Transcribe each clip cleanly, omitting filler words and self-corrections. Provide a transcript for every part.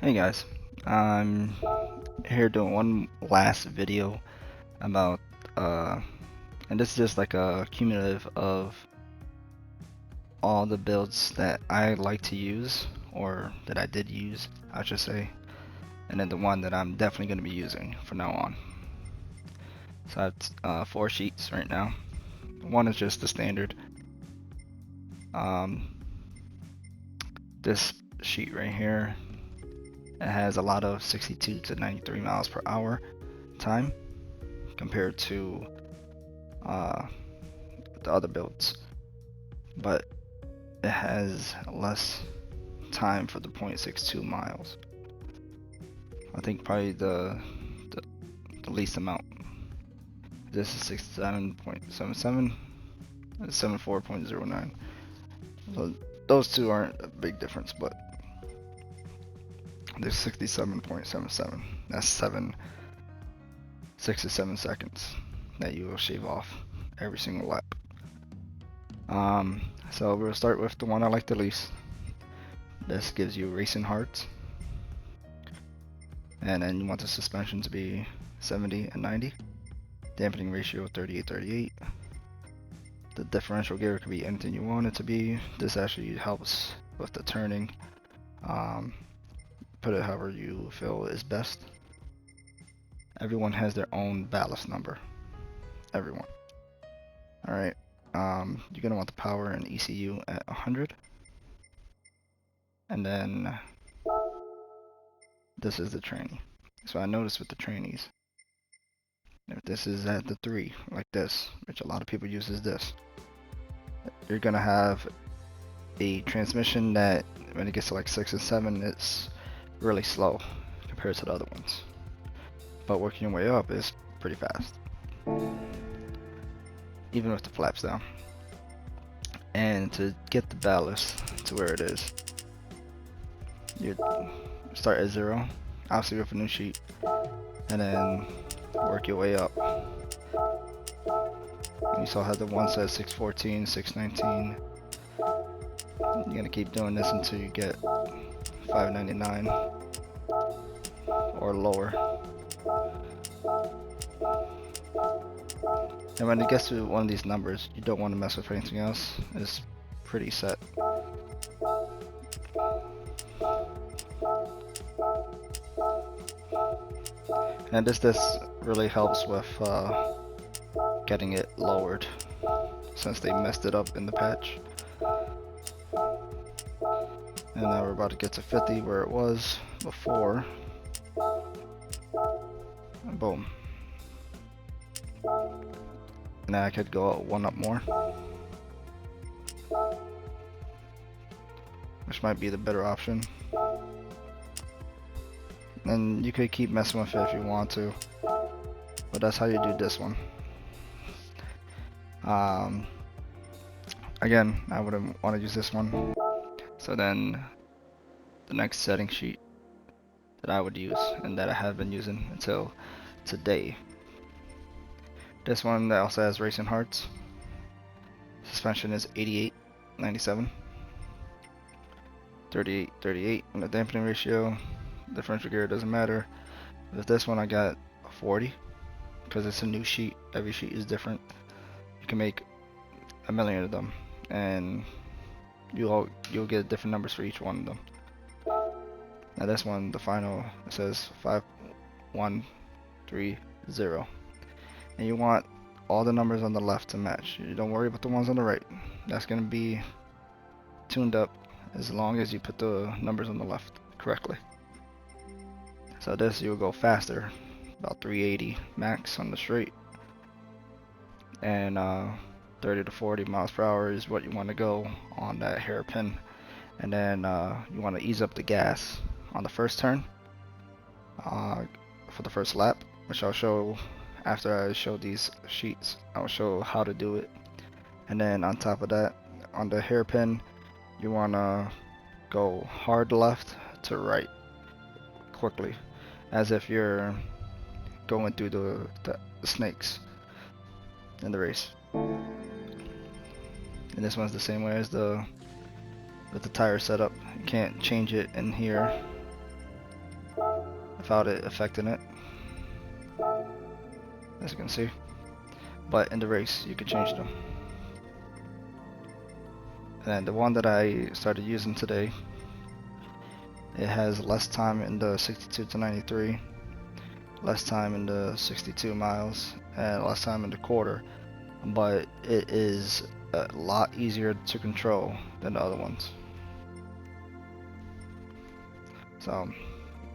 Hey guys, I'm here doing one last video about and this is just like a cumulative of all the builds that I like to use, or that I did use I should say, and then the one that I'm definitely going to be using from now on. So I have 4 sheets right now. One is just the standard. um, this sheet right here, it has a lot of 62 to 93 miles per hour time compared to uh, the other builds, but it has less time for the 0.62 miles. I think probably the, the least amount. This is 67.77, 74.09. So those two aren't a big difference, but there's 67.77. That's 6 to 7 seconds that you will shave off every single lap. So we'll start with the one I like the least. This gives you racing hearts, and then you want the suspension to be 70 and 90. Dampening ratio 38-38. The differential gear could be anything you want it to be. This actually helps with the turning. Put it however you feel is best. Everyone has their own ballast number. Everyone. Alright. You're gonna want the power and ECU at 100. And then this is the trainee. So I noticed with the trainees, if this is at the 3, like this, which a lot of people use this, you're gonna have a transmission that when it gets to like 6 and 7, it's really slow compared to the other ones. But working your way up is pretty fast, even with the flaps down. And to get the ballast to where it is, you start at 0, obviously with a new sheet, and then work your way up. You saw how the one says 614, 619. You're gonna keep doing this until you get 599 or lower. And when it gets to one of these numbers, you don't want to mess with anything else. It's pretty set. And this really helps with getting it lowered, since they messed it up in the patch. And now we're about to get to 50 where it was before. And boom. Now I could go one up more, which might be the better option. And you could keep messing with it if you want to, but that's how you do this one. Again, I wouldn't want to use this one. So then the next setting sheet that I would use, and that I have been using until today, this one that also has racing hearts. Suspension is 88-97, 38-38 on the dampening ratio. Differential gear doesn't matter. With this one I got 40 because it's a new sheet. Every sheet is different. You can make a million of them, and you'll get different numbers for each one of them. Now this one, the final, it says 5130, and you want all the numbers on the left to match. You don't worry about the ones on the right. That's gonna be tuned up as long as you put the numbers on the left correctly. So this, you'll go faster, about 380 max on the straight, and 30 to 40 miles per hour is what you want to go on that hairpin. And then you want to ease up the gas on the first turn for the first lap, which I'll show after I show these sheets. I'll show how to do it. And then on top of that, on the hairpin, you want to go hard left to right quickly, as if you're going through the snakes in the race. And this one's the same way as with the tire setup. You can't change it in here without it affecting it, as you can see. But in the race, you can change them. And the one that I started using today, it has less time in the 62 to 93, less time in the 62 miles, and less time in the quarter. But it is a lot easier to control than the other ones. So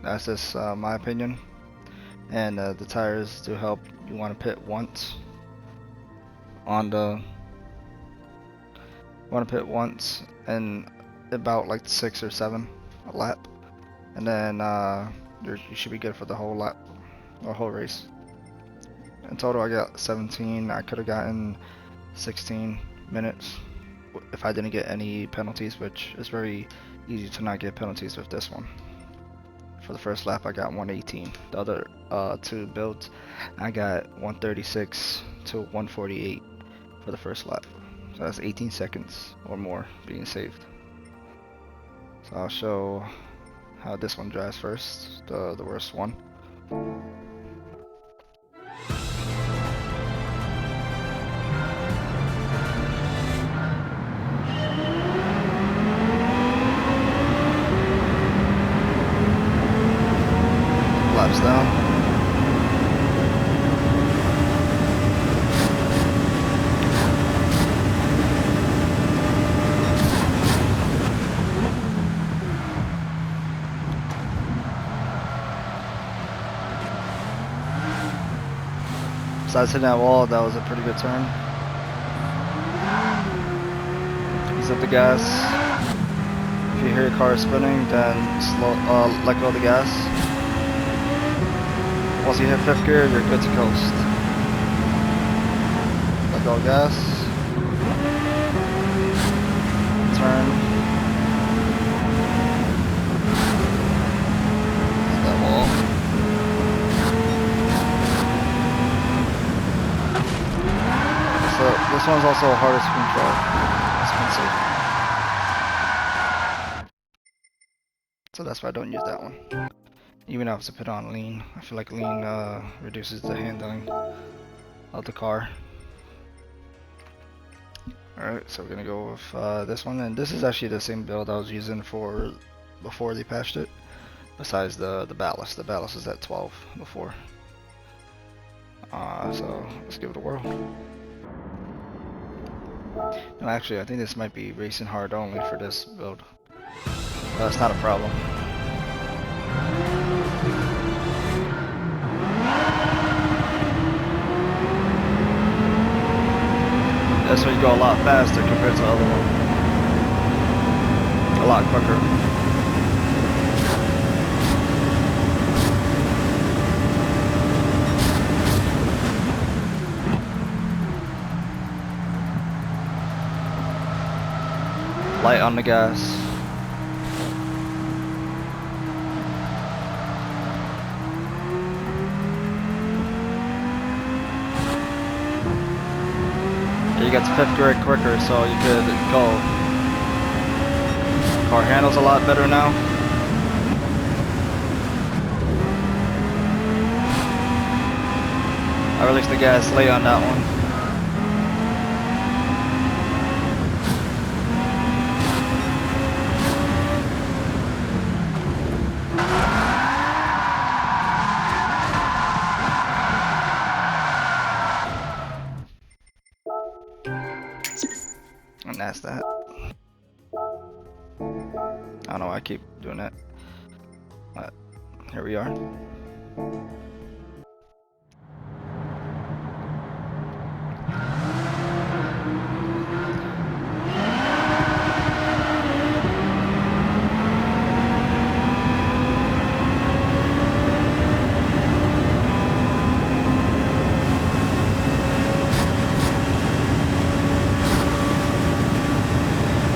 that's just my opinion. And the tires do help. You want to pit once on the and about like 6 or 7 a lap, and then you should be good for the whole lap or whole race. In total, I got 17. I could have gotten 16 minutes if I didn't get any penalties, which is very easy to not get penalties with this one. For the first lap, I got 118. The other 2 builds, I got 136 to 148 for the first lap. So that's 18 seconds or more being saved. So I'll show how this one drives first, the worst one. Laps down. Besides hitting that wall, that was a pretty good turn. Ease up the gas. If you hear your car spinning, then let go of the gas. Once you hit 5th gear, you're good to coast. Let go of gas. Turn. Hit that wall. So this one's also harder to control, as you can see. So that's why I don't use that one. Even if it's put on lean, I feel like lean reduces the handling of the car. Alright, so we're gonna go with this one, and this is actually the same build I was using for before they patched it. Besides the ballast. The ballast is at 12 before. So let's give it a whirl. No, actually, I think this might be racing hard only for this build. That's not a problem. This one you go a lot faster compared to the other one. A lot quicker. Light on the gas. You got to 5th gear quicker, so you could go. Car handles a lot better now. I released the gas late on that one. And that's that. I don't know why I keep doing that. But here we are.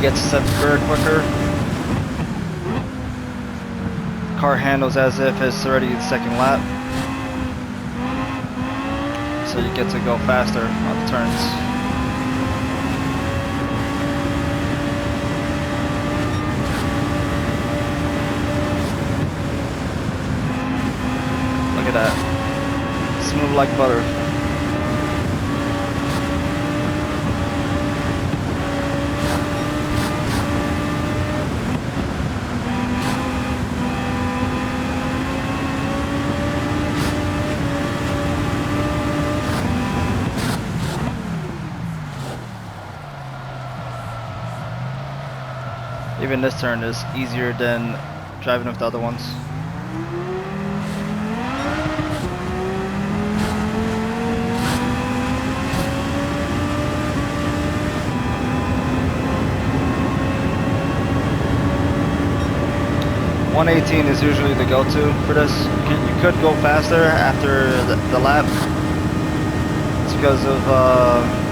Gets set very quicker. Car handles as if it's already the 2nd lap. So you get to go faster on the turns. at that. Smooth like butter. Even this turn is easier than driving with the other ones. .118 is usually the go-to for this. You could go faster after the lap. It's because of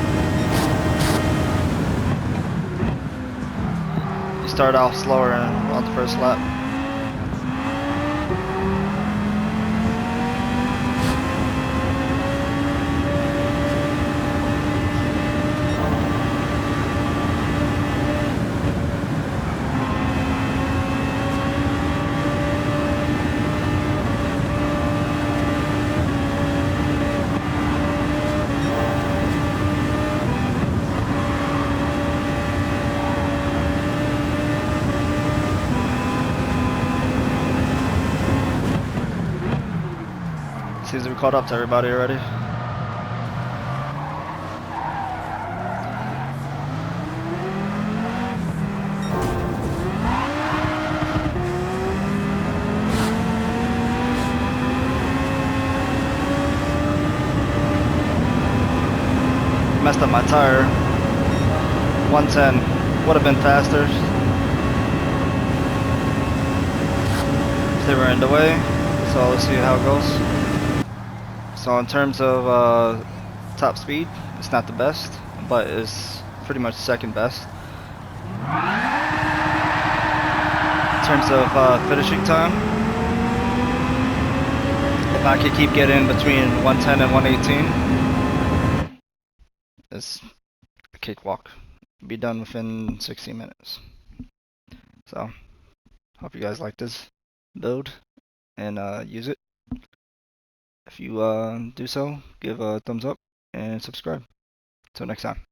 you start off slower on the first lap. Seems we caught up to everybody already. Messed up my tire. 110 would have been faster if they were in the way. So let's see how it goes. So in terms of top speed, it's not the best, but it's pretty much second best. In terms of finishing time, if I could keep getting between 110 and 118, it's a cakewalk. Be done within 16 minutes. So, hope you guys like this build and use it. If you do so, give a thumbs up and subscribe. Till next time.